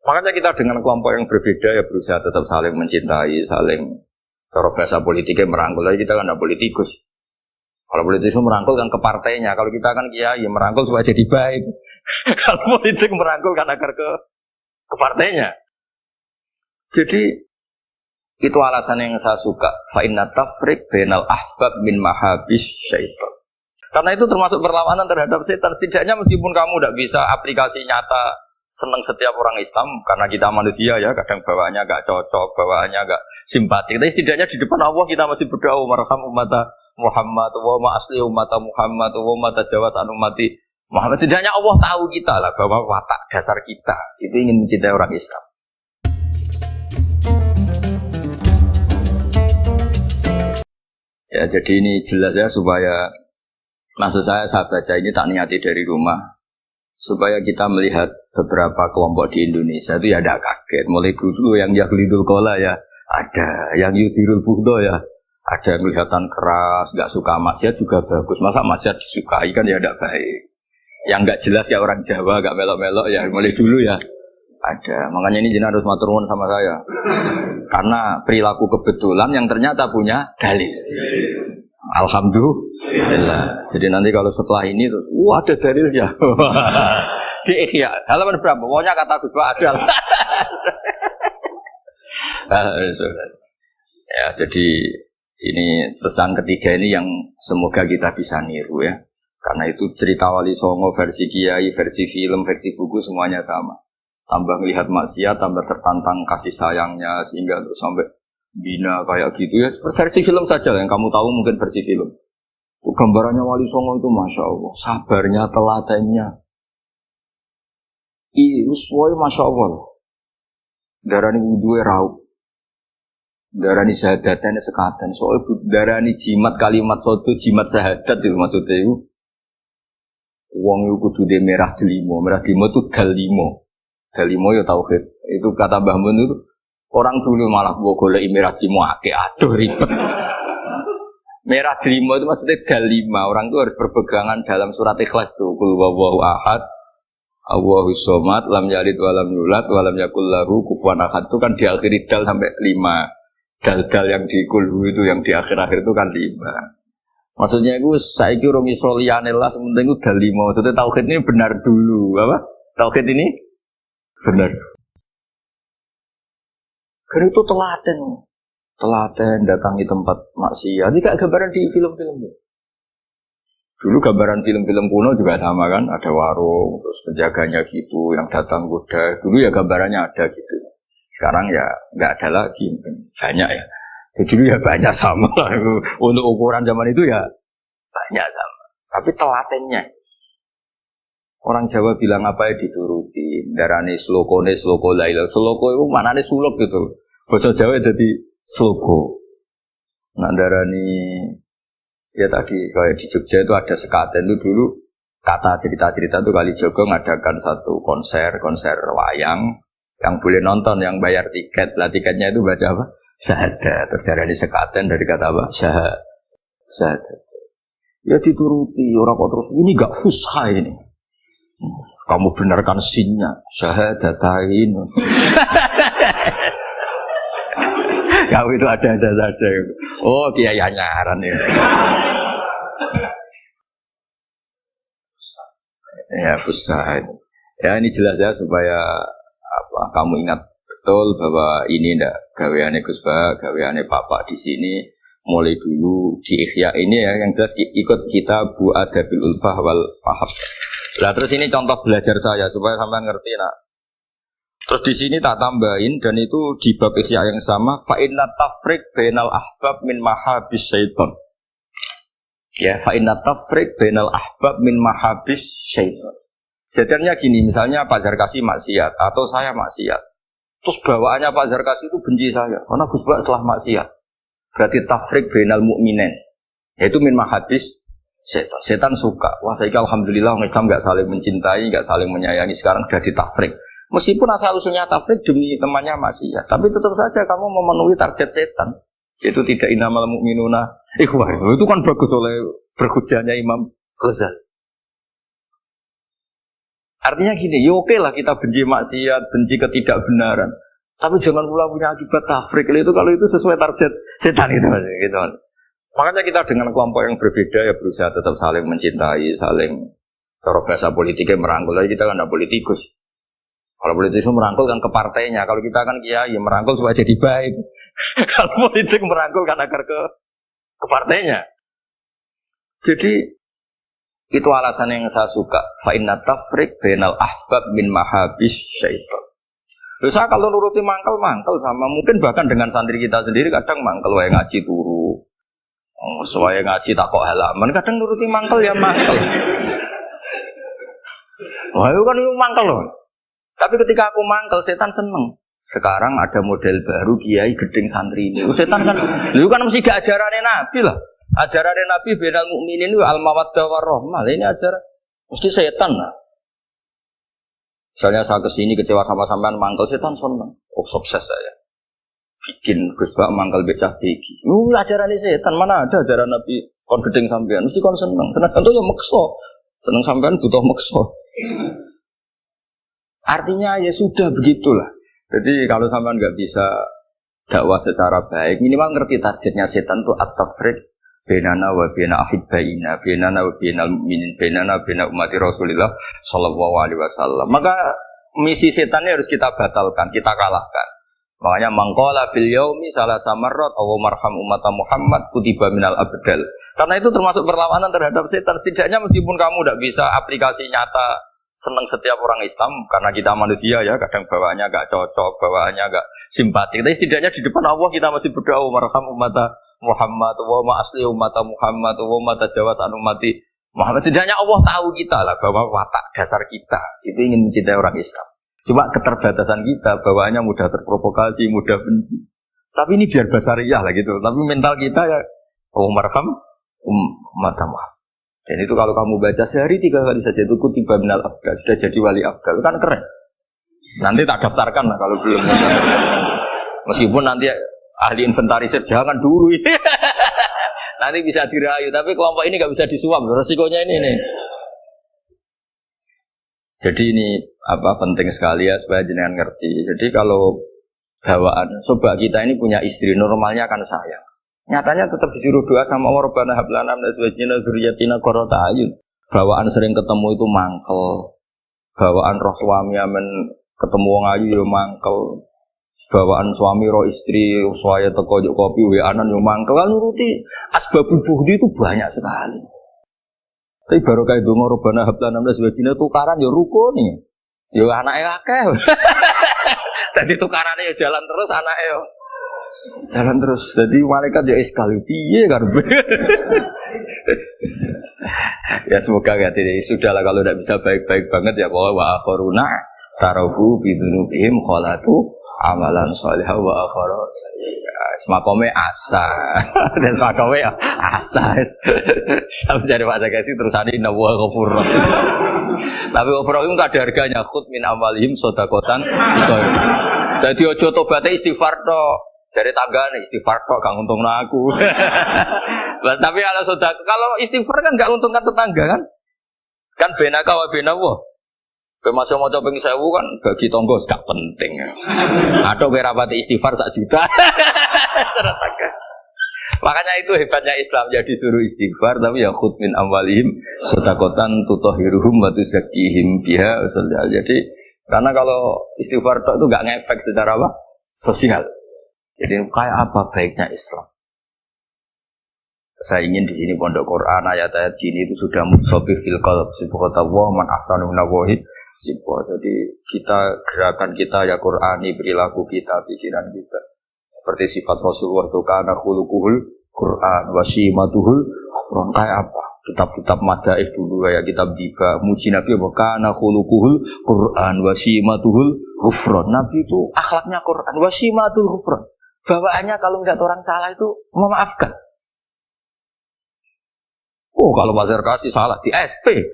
Makanya kita dengan kelompok yang berbeda ya berusaha tetap saling mencintai, saling cara bahasa politiknya merangkul. Tapi kita kan tidak politikus. Kalau politikus merangkul kan ke partainya. Kalau kita kan kiai merangkul supaya jadi baik. Kalau politik merangkul kan agar ke partainya. Jadi itu alasan yang saya suka. Fa inna tafriq bainal ahbab min mahabis syaitan. Karena itu termasuk perlawanan terhadap setan. Setidaknya meskipun kamu tidak bisa aplikasi nyata senang setiap orang Islam, karena kita manusia ya, kadang bawaannya agak cocok, bawaannya agak simpatik. Tapi setidaknya di depan Allah kita masih berdoa, marham ummata Muhammad, wa ma asli ummata Muhammad, wa ma tajawaz an ummati Muhammad. Setidaknya Allah tahu kita lah bahwa watak dasar kita itu ingin mencintai orang Islam. Ya, jadi ini jelas ya supaya maksud saya baca ini tak niati dari rumah supaya kita melihat beberapa kelompok di Indonesia itu ya ada kaget. Mulai dulu yang yahlidul qola ya ada, yang yudhirul bughdo ya ada, yang kelihatan keras, gak suka maksiat juga bagus. Masa maksiat disukai kan ya tidak baik. Yang gak jelas kayak orang Jawa gak melok-melok ya mulai dulu ya ada. Makanya ini jenengan harus matur nuwun sama saya. Karena perilaku kebetulan yang ternyata punya dalil. Alhamdulillah. Jadi nanti kalau setelah ini terus, wah ada dalilnya. Di Ihya. Halaman berapa? Pokoknya kata Gus Pak ada. Ya, jadi ini terusan ketiga ini yang semoga kita bisa niru ya. Karena itu cerita Wali Songo versi kiai, versi film, versi buku semuanya sama. Tambah melihat maksiat, tambah tertantang kasih sayangnya sehingga terus sampai bina kayak gitu ya. Versi film saja yang kamu tahu mungkin versi film. Gambarannya Wali Songo itu Masya Allah, sabarnya, telatennya. Semuanya Masya Allah. Darani wudhunya raup. Darani syahadatnya sekaten. Soalnya darani jimat kalimat soto, jimat syahadat itu maksudnya itu. Wong itu kudu de merah delimo. Merah delimo itu dalimo. Dalimo ya tauhid. Itu kata Mbah Mun itu. Orang dulu malah golek merah delimo akeh, aduh ribet. Merah delima itu maksudnya dalima. Orang itu harus berpegangan dalam surat Ikhlas tuh. Qul huwallahu ahad, Allahus somad, lam yalid wa lam yulad wa lam yakul lahu kufuwan ahad. Itu kan diakhiri dal sampai 5. Dal-dal yang di kulhu itu yang di akhir-akhir itu kan 5. Maksudnya itu saiki urung iso liyane lah, sementing itu dalima. Maksudnya tauhid ini benar dulu, apa? Tauhid ini benar. Karena itu telaten datangi tempat maksiat. Ini kayak gambaran di film-film. Dulu gambaran film-film kuno juga sama kan, ada warung, terus penjaganya gitu, yang datang kuda. Dulu ya gambarannya ada gitu. Sekarang ya nggak ada lagi, banyak ya. Dulu ya banyak sama lah. Untuk ukuran zaman itu ya banyak sama. Tapi telatennya. Orang Jawa bilang apa ya dituruti. Darani sloko laila. Sloko itu maknanya sulok gitu. Bahasa Jawa jadi sloko. Nah darani ya tadi kayak di Jogja itu ada sekaten itu dulu kata cerita-cerita itu Kalijogo ngadakan satu konser wayang yang boleh nonton, yang bayar tiket. Lah tiketnya itu baca apa? Syahadat. Terus darani sekaten dari kata apa? Syahadat. Ya dituruti orang kok terus ini gak fusha ini. Kamu benarkan sinnya syahadatain. Kau itu ada saja. Oh kiai nyaran ya. Ya fusha. Ya ini jelas ya supaya apa kamu ingat betul bahwa ini ndak gaweane Gus Ba, gaweane Bapak di sini mulai dulu di Ihya ini ya yang jelas ikut kita Bu Adabil Ulfah wal Fahab. Nah terus ini contoh belajar saya supaya sampean ngerti nak. Terus di sini tak tambahin dan itu di bab Ihya yang sama fa inna tafriq bainal ahbab min mahabis syaitan. Ya fa inna tafriq bainal ahbab min mahabis syaitan. Jadinya gini, misalnya Pak Zarkasi maksiat atau saya maksiat. Terus bawaannya Pak Zarkasi itu benci saya karena Gus Bak setelah maksiat. Berarti tafriq bainal mu'minin. Yaitu min mahabis setan. Setan suka. Wah, saya alhamdulillah orang Islam enggak saling mencintai, enggak saling menyayangi, sekarang sudah ditafriq. Meskipun asal usulnya tafriq demi temannya maksiat, tapi tetap saja kamu memenuhi target setan. Yaitu tidak innamal mu'minuna ikhwah. Itu kan bagus oleh berhujahnya Imam Ghazali. Artinya gini, ya oke lah kita benci maksiat, benci ketidakbenaran. Tapi jangan pula punya akibat tafrik itu kalau itu sesuai target setan itu aja gitu. Makanya kita dengan kelompok yang berbeda ya berusaha tetap saling mencintai, saling cara bahasa politiknya merangkul. Jadi kita kan ada politikus. Kalau politikus merangkul kan ke partainya, kalau kita kan kiai ya merangkul supaya jadi baik. Kalau politik merangkul kan agar ke partainya. Jadi itu alasan yang saya suka. Fa inna tafriq bainal ahbab min mahabis syaitan. Saya kalau nuruti mangkel sama mungkin bahkan dengan santri kita sendiri kadang mangkel wae ngaji turu. Wae ngaji takok halaman kadang nuruti mangkel ya mangkel. Wah, itu kan mangkel loh. Tapi ketika aku mangkel setan seneng. Sekarang ada model baru kiai gedeng santri ini. Setan kan lu kan mesti gak ajarannya Nabi lah. Ajaran Nabi bainal mukminin itu al-mawaddah warahmah. Ini ajaran mesti setan lah. Misalnya saya kesini kecewa sama sampean mangkel setan seneng. Oh sukses saya. Bikin Gus Bak mangkel becah begi. Ajaran ini setan mana ada ajaran Nabi kon gedeng sampean mesti kon seneng. Tenan itu ya mekso. Seneng sampean butuh mekso. Artinya ya sudah begitulah. Jadi kalau sampean nggak bisa dakwah secara baik, minimal ngerti targetnya setan itu at-tafriq bainana wa baina ahibbaina, bainana wa bainal mu'minin, bainana baina ummati Rasulillah sallallahu alaihi wasallam. Maka misi setannya harus kita batalkan, kita kalahkan. Makanya mangqala fil yaumi salasa marrat aw marham ummata Muhammad kutiba minal abdal. Karena itu termasuk perlawanan terhadap setan. Setidaknya meskipun kamu tidak bisa aplikasi nyata senang setiap orang Islam karena kita manusia ya, kadang bawaannya enggak cocok, bawaannya enggak simpati. Tapi setidaknya di depan Allah kita masih berdoa marham ummata Muhammad wa ma asli umat Muhammad wa ma tajawaz an ummati Muhammad. Setidaknya Allah tahu kita lah bahwa watak dasar kita itu ingin mencintai orang Islam. Cuma keterbatasan kita bawaannya mudah terprovokasi, mudah benci. Tapi ini biar basariah lah gitu. Tapi mental kita ya marham umat Muhammad. Dan itu kalau kamu baca sehari 3 kali saja itu kutiba minal abdal, sudah jadi wali abdal, kan keren. Nanti tak daftarkan lah kalau belum. Meskipun nanti ahli inventarisir jangan dulu. Nanti bisa dirayu, tapi kelompok ini nggak bisa disuap. Resikonya ini nih. Jadi ini penting sekali ya supaya jenengan ngerti. Jadi kalau bawaan coba kita ini punya istri normalnya kan sayang. Nyatanya tetap disuruh doa sama Allah Rabbana hab lana min azwajina dzurriyyatina qurrata a'yun. Bawaan sering ketemu itu mangkel. Bawaan roh suami amen ketemu wong ayu ya mangkel. Bawaan suami roh istri saya teko juk kopi weanan yo mangkel kan nuruti asbabul buhdi itu banyak sekali. Tapi baru kayak donga Rabbana hab lana min azwajina tukaran yo rukun yo anake akeh. Tadi tukarane yo jalan terus anake yo jalan terus. Jadi malaikat ya sekali piye karbe. Ya semoga ya tidak sudahlah kalau tidak bisa baik-baik banget ya bahwa wa akharuna tarafu bidunubihim khalatu amalan shalihah wa akhara semakome asa dan semakome asa. Sampai jadi Pak Zakasi terusane inna wa ghafur. Tapi ghafur itu enggak ada harganya. Khud min amalihim shadaqatan. Dadi aja tobaté istighfar tok. Dari tangga nih istighfar kok gak nguntungno aku. Tapi kalau istighfar kan gak nguntungkan tetangga kan? Kan benaka wa benawa. Masuk maca ping 1000 kan bagi tangga gak penting. Atau kowe rapati istighfar 1 juta. Makanya itu hebatnya Islam, jadi suruh istighfar tapi ya khud min amwalihim shadaqatan tutahhiruhum wa tuzakkihim biha. Jadi karena kalau istighfar itu gak ngefek secara apa? Sosial. Jadi kayak apa baiknya Islam? Saya ingin di sini pondok Quran ayat-ayat gini itu sudah mutsabih fil qalb subhanallah man ahsanu minallahi sibwa. Jadi kita gerakan kita ya Qurani, perilaku kita, pikiran kita seperti sifat Rasulullah itu kana khuluquhul Quran wa simatuhul Quran. Kayak apa? Kitab-kitab madaih dulu kayak kitab Diba muji Nabi wa kana khuluquhul Quran wa simatuhul ghufran. Nabi itu akhlaknya Quran wa simatul ghufran. Bawaannya kalau melihat orang salah itu memaafkan. Oh kalau Mas Erkasi salah di SP.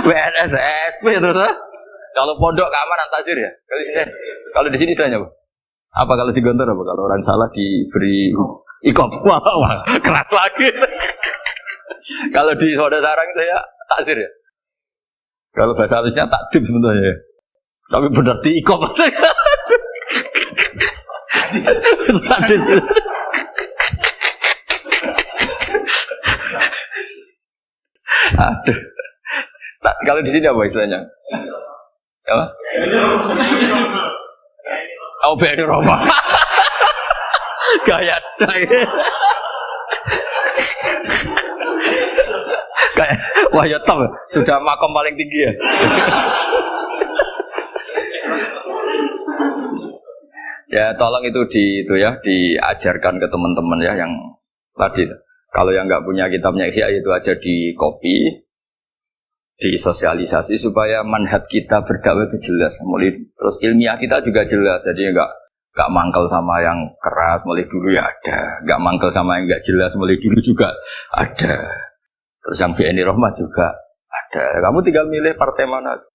BNS SP terus. Kalau pondok keamanan takzir ya. Kalau di sini istilahnya apa? Apa kalau di Gontor apa? Kalau orang salah diberi ikop. Wah, keras lagi. Kalau di Soda Sarang itu ya Takzir ya. Kalau bahasa halusnya takdim sebenarnya. Tapi benar diikom. Sadis. Aduh. Kalau di sini apa istilahnya? Apa? Oh, BNI Roma. Gaya dai. Kayak wah ya top, sudah makom paling tinggi ya. Ya tolong itu diajarkan ke teman-teman ya yang tadi. Kalau yang nggak punya kitabnya Ihya itu aja di copy, disosialisasi supaya manhaj kita berdakwah itu jelas. Mulai terus ilmiah kita juga jelas, jadi nggak mangkel sama yang keras mulai dulu ya ada, nggak mangkel sama yang nggak jelas mulai dulu juga ada. Terus yang BNI Rahmah juga ada. Kamu tinggal milih partai mana.